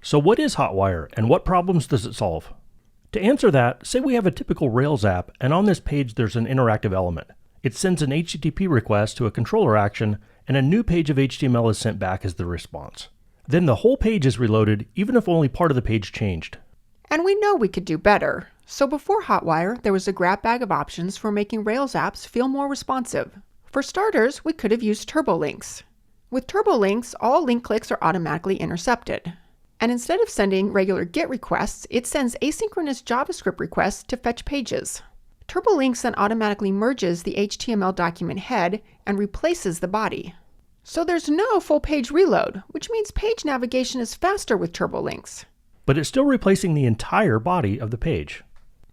So what is Hotwire and what problems does it solve? To answer that, say we have a typical Rails app and on this page there's an interactive element. It sends an HTTP request to a controller action and a new page of HTML is sent back as the response. Then the whole page is reloaded even if only part of the page changed. And we know we could do better. So before Hotwire, there was a grab bag of options for making Rails apps feel more responsive. For starters, we could have used turbolinks. With turbolinks, all link clicks are automatically intercepted. And instead of sending regular GET requests, it sends asynchronous JavaScript requests to fetch pages. Turbolinks then automatically merges the HTML document head and replaces the body. So there's no full page reload, which means page navigation is faster with turbolinks. But it's still replacing the entire body of the page.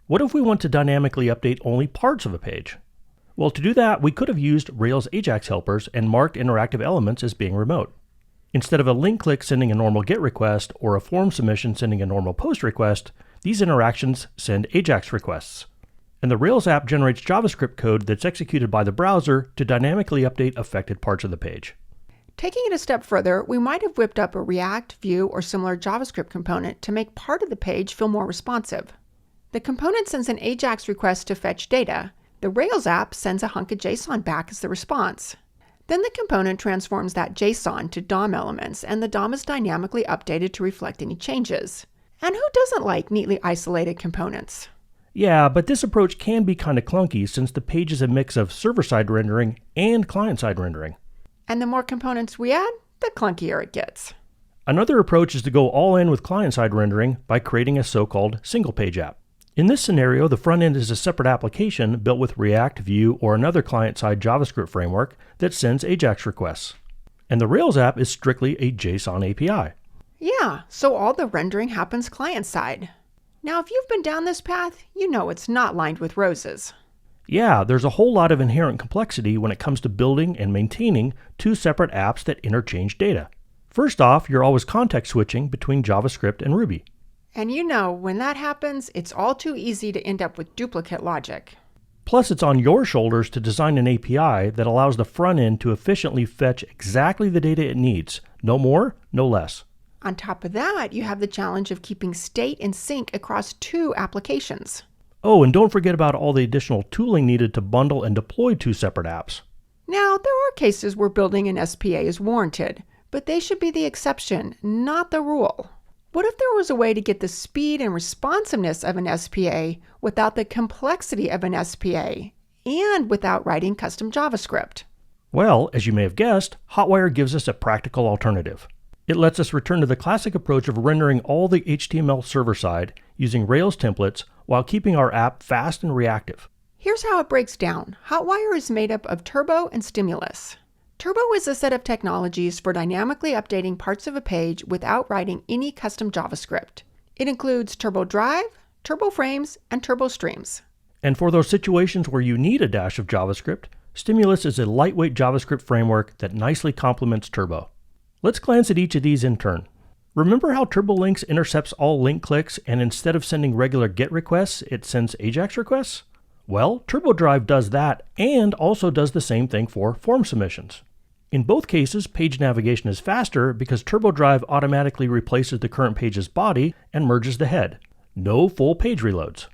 What if we want to dynamically update only parts of a page? Well, to do that, we could have used Rails Ajax helpers and marked interactive elements as being remote. Instead of a link click sending a normal GET request or a form submission sending a normal POST request, these interactions send Ajax requests. And the Rails app generates JavaScript code that's executed by the browser to dynamically update affected parts of the page. Taking it a step further, we might have whipped up a React, Vue, or similar JavaScript component to make part of the page feel more responsive. The component sends an Ajax request to fetch data. The Rails app sends a hunk of JSON back as the response. Then the component transforms that JSON to DOM elements, and the DOM is dynamically updated to reflect any changes. And who doesn't like neatly isolated components? Yeah, but this approach can be kind of clunky since the page is a mix of server-side rendering and client-side rendering. And the more components we add, the clunkier it gets. Another approach is to go all in with client-side rendering by creating a so-called single-page app. In this scenario, the front end is a separate application built with React, Vue, or another client-side JavaScript framework that sends Ajax requests. And the Rails app is strictly a JSON API. Yeah, so all the rendering happens client-side. Now, if you've been down this path, you know it's not lined with roses. Yeah, there's a whole lot of inherent complexity when it comes to building and maintaining two separate apps that interchange data. First off, you're always context switching between JavaScript and Ruby. And you know, when that happens, it's all too easy to end up with duplicate logic. Plus, it's on your shoulders to design an API that allows the front end to efficiently fetch exactly the data it needs. No more, no less. On top of that, you have the challenge of keeping state in sync across two applications. Oh, and don't forget about all the additional tooling needed to bundle and deploy two separate apps. Now, there are cases where building an SPA is warranted, but they should be the exception, not the rule. What if there was a way to get the speed and responsiveness of an SPA without the complexity of an SPA and without writing custom JavaScript? Well, as you may have guessed, Hotwire gives us a practical alternative. It lets us return to the classic approach of rendering all the HTML server-side using Rails templates while keeping our app fast and reactive. Here's how it breaks down. Hotwire is made up of Turbo and Stimulus. Turbo is a set of technologies for dynamically updating parts of a page without writing any custom JavaScript. It includes Turbo Drive, Turbo Frames, and Turbo Streams. And for those situations where you need a dash of JavaScript, Stimulus is a lightweight JavaScript framework that nicely complements Turbo. Let's glance at each of these in turn. Remember how TurboLinks intercepts all link clicks and instead of sending regular GET requests, it sends Ajax requests? Well, TurboDrive does that and also does the same thing for form submissions. In both cases, page navigation is faster because TurboDrive automatically replaces the current page's body and merges the head. No full page reloads.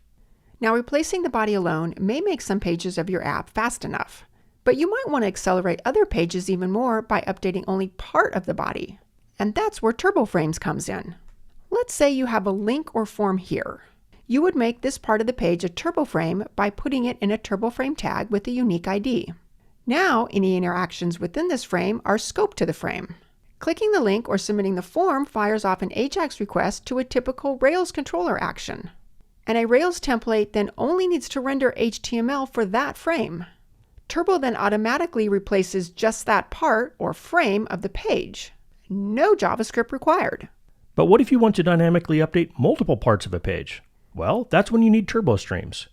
Now, replacing the body alone may make some pages of your app fast enough, but you might want to accelerate other pages even more by updating only part of the body. And that's where TurboFrames comes in. Let's say you have a link or form here. You would make this part of the page a TurboFrame by putting it in a TurboFrame tag with a unique ID. Now, any interactions within this frame are scoped to the frame. Clicking the link or submitting the form fires off an Ajax request to a typical Rails controller action. And a Rails template then only needs to render HTML for that frame. Turbo then automatically replaces just that part or frame of the page. No JavaScript required. But what if you want to dynamically update multiple parts of a page? Well, that's when you need Turbo Streams.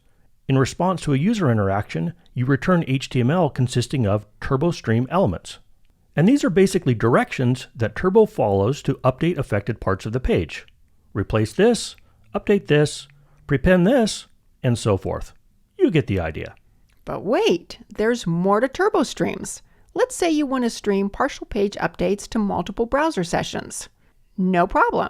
In response to a user interaction, you return HTML consisting of Turbo Stream elements. And these are basically directions that Turbo follows to update affected parts of the page. Replace this, update this, prepend this, and so forth. You get the idea. But wait, there's more to Turbo Streams. Let's say you want to stream partial page updates to multiple browser sessions. No problem.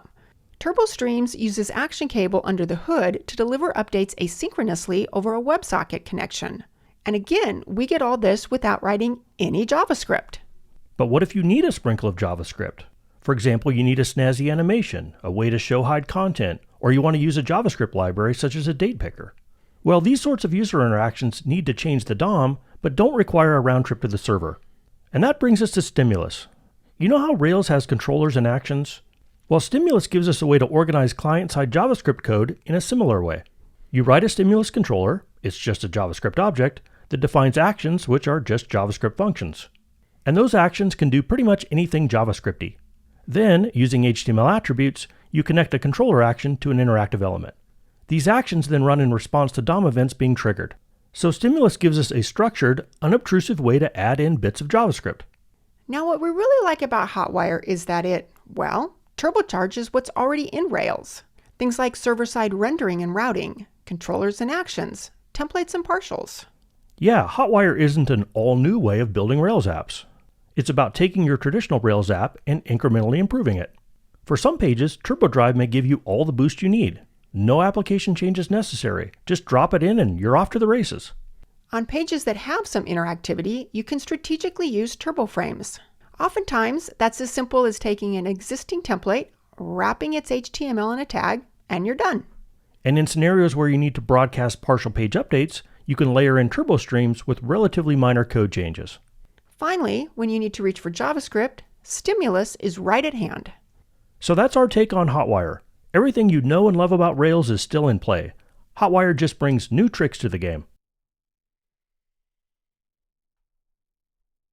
TurboStreams uses Action Cable under the hood to deliver updates asynchronously over a WebSocket connection. And again, we get all this without writing any JavaScript. But what if you need a sprinkle of JavaScript? For example, you need a snazzy animation, a way to show hide content, or you want to use a JavaScript library such as a date picker. Well, these sorts of user interactions need to change the DOM, but don't require a round trip to the server. And that brings us to Stimulus. You know how Rails has controllers and actions? Well, Stimulus gives us a way to organize client-side JavaScript code in a similar way. You write a Stimulus controller, it's just a JavaScript object, that defines actions, which are just JavaScript functions. And those actions can do pretty much anything JavaScripty. Then, using HTML attributes, you connect a controller action to an interactive element. These actions then run in response to DOM events being triggered. So Stimulus gives us a structured, unobtrusive way to add in bits of JavaScript. Now, what we really like about Hotwire is that it, well, turbocharges what's already in Rails. Things like server-side rendering and routing, controllers and actions, templates and partials. Yeah, Hotwire isn't an all-new way of building Rails apps. It's about taking your traditional Rails app and incrementally improving it. For some pages, TurboDrive may give you all the boost you need. No application changes necessary. Just drop it in and you're off to the races. On pages that have some interactivity, you can strategically use TurboFrames. Oftentimes, that's as simple as taking an existing template, wrapping its HTML in a tag, and you're done. And in scenarios where you need to broadcast partial page updates, you can layer in TurboStreams with relatively minor code changes. Finally, when you need to reach for JavaScript, Stimulus is right at hand. So that's our take on Hotwire. Everything you know and love about Rails is still in play. Hotwire just brings new tricks to the game.